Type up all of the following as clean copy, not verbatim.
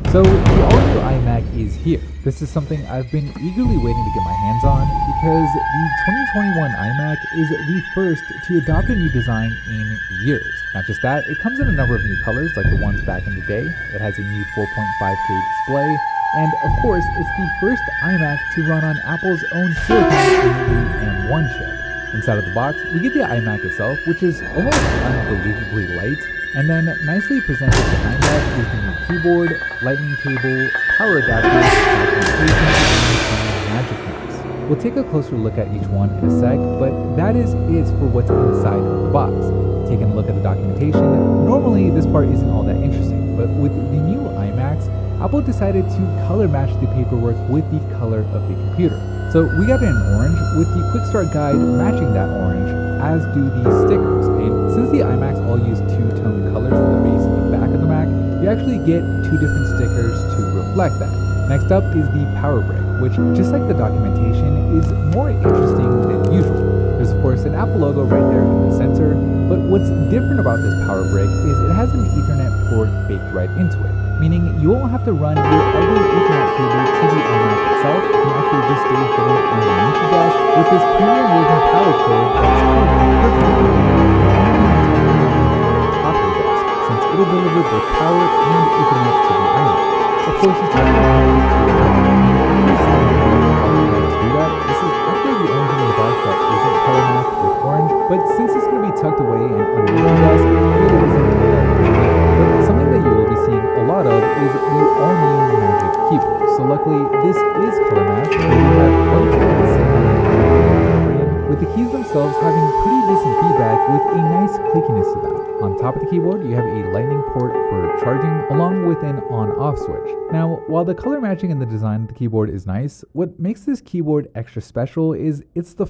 So the all-new iMac is here. This is something I've been eagerly waiting to get my hands on because the 2021 iMac is the first to adopt a new design in years. Not just that, it comes in a number of new colors like the ones back in the day. It has a new 4.5K display, and of course, it's the first iMac to run on Apple's own silicon M1 chip. Inside of the box, we get the iMac itself, which is almost unbelievably light, and then nicely presented behind that is the new keyboard, lightning cable, power adapter, documentation, and magic mouse. We'll take a closer look at each one in a sec, but that is it for what's inside of the box. Taking a look at the documentation, normally this part isn't all that interesting, but with the new iMacs, Apple decided to color match the paperwork with the color of the computer. So we got it in orange with the quick start guide matching that orange, as do the stickers. And since the iMacs all use two-tone colors for the base and the back of the Mac, you actually get two different stickers to reflect that. Next up is the power brick, which just like the documentation is more interesting than usual. There's of course an Apple logo right there in the center, but what's different about this power brick is it has an Ethernet port baked right into it, meaning you won't have to run your ugly Ethernet cable to the iMac itself. You can actually just stay hidden underneath the desk with this premium version power cord that's perfectly top of the desk, since it'll deliver both power and Ethernet to the iMac. Of course, it's not going to do that. This is actually the only thing in the box that isn't color matched with orange, but since it's going to be tucked away and underneath the desk, it really isn't that big. But something that you will be seeing a lot of is the all-new Magic Keyboard. So luckily, this is color matched, and we have white and frame, with the keys themselves having pretty decent feedback with a nice clickiness to them. On top of the keyboard, you have a lightning port for charging, along with an on-off switch. Now, while the color matching and the design of the keyboard is nice, what makes this keyboard extra special is it's the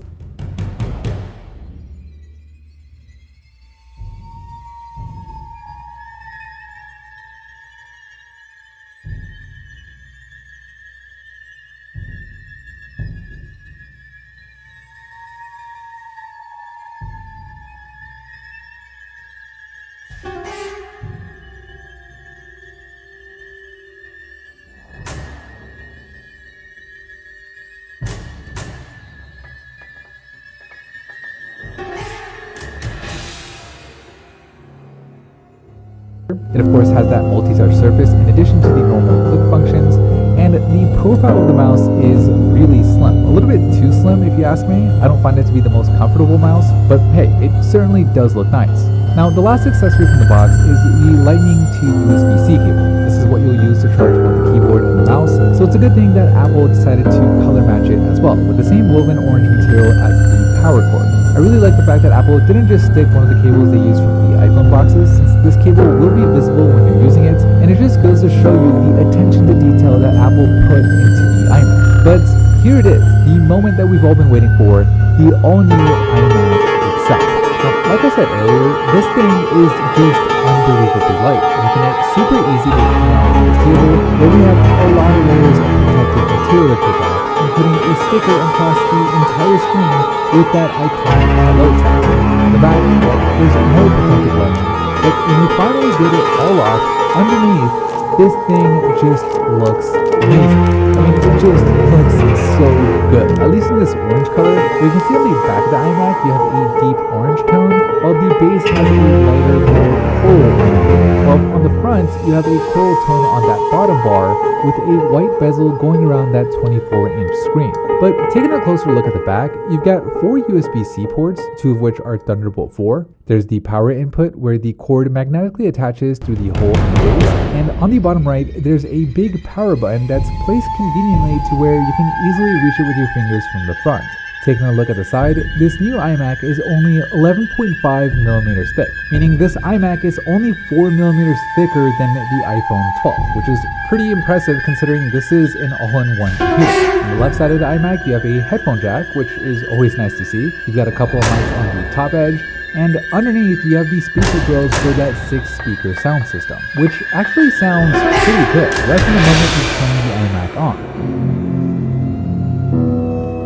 It of course has that multi-touch surface in addition to the normal click functions, and the profile of the mouse is really slim. A little bit too slim if you ask me. I don't find it to be the most comfortable mouse, but hey, it certainly does look nice. Now the last accessory from the box is the Lightning to USB-C cable. This is what you'll use to charge both the keyboard and the mouse, so it's a good thing that Apple decided to color match it as well, with the same woven orange material as the power cord. I really like the fact that Apple didn't just stick one of the cables they use from the iPhone boxes, since this cable will be visible when you're using it, and it just goes to show you the attention to detail that Apple put into the iMac. But here it is, the moment that we've all been waiting for, the all-new iMac itself. Now, like I said earlier, this thing is just unbelievably light, making it super easy to turn on this cable, where we have a lot of layers of protective material to take off, including a sticker across the entire screen with that iconic hello text. On the back, well, there's no protective lining, but when we finally get it all off, underneath, this thing just looks amazing. I mean, it just looks so good. At least in this orange color, we can see on the back of the iMac, you have a deep orange tone, while the base has a lighter, more coral tone. While on the front, you have a coral tone on that bottom bar with a white bezel going around that 24-inch screen. But taking a closer look at the back, you've got 4 USB-C ports, 2 of which are Thunderbolt 4. There's the power input where the cord magnetically attaches through the hole in the base, and on the bottom right, there's a big power button that's placed conveniently to where you can easily reach it with your fingers from the front. Taking a look at the side, this new iMac is only 11.5mm thick, meaning this iMac is only 4mm thicker than the iPhone 12, which is pretty impressive considering this is an all-in-one computer. On the left side of the iMac, you have a headphone jack, which is always nice to see. You've got a couple of mics on the top edge, and underneath you have the speaker grills for that 6-speaker sound system, which actually sounds pretty good right from the moment you turn the iMac on.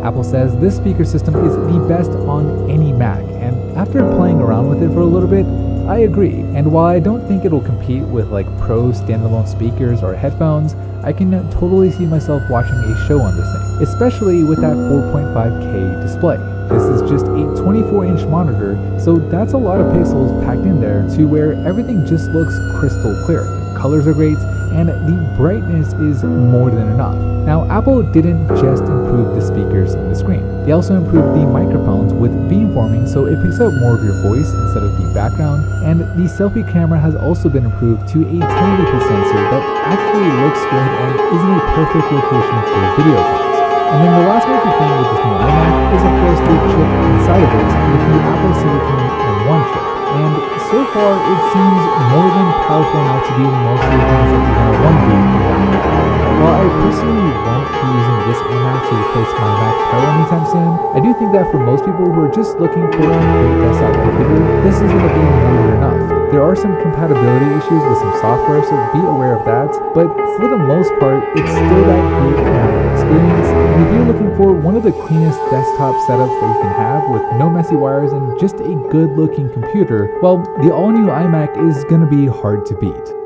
Apple says this speaker system is the best on any Mac, and after playing around with it for a little bit, I agree, and while I don't think it'll compete with like pro standalone speakers or headphones, I can totally see myself watching a show on this thing, especially with that 4.5K display. This is just a 24-inch monitor, so that's a lot of pixels packed in there to where everything just looks crystal clear. The colors are great, and the brightness is more than enough. Now, Apple didn't just improve the speakers and the screen. They also improved the microphones with beamforming so it picks up more of your voice instead of the background, and the selfie camera has also been improved to a 1080p sensor that actually looks good and is in a perfect location for video calls. And then the last major thing with this new iMac is of course the chip inside of it with the Apple Silicon M1 chip. And so far it seems more than powerful enough to do most of the things that you're going to want to do with the iMac. While I personally won't be using this iMac to replace my Mac Pro anytime soon, I do think that for most people who are just looking for a quick desktop computer, this is going to be more than enough. There are some compatibility issues with some software, so be aware of that, but for the most part, it's still that great Apple experience, and if you're looking for one of the cleanest desktop setups that you can have with no messy wires and just a good looking computer, well, the all-new iMac is going to be hard to beat.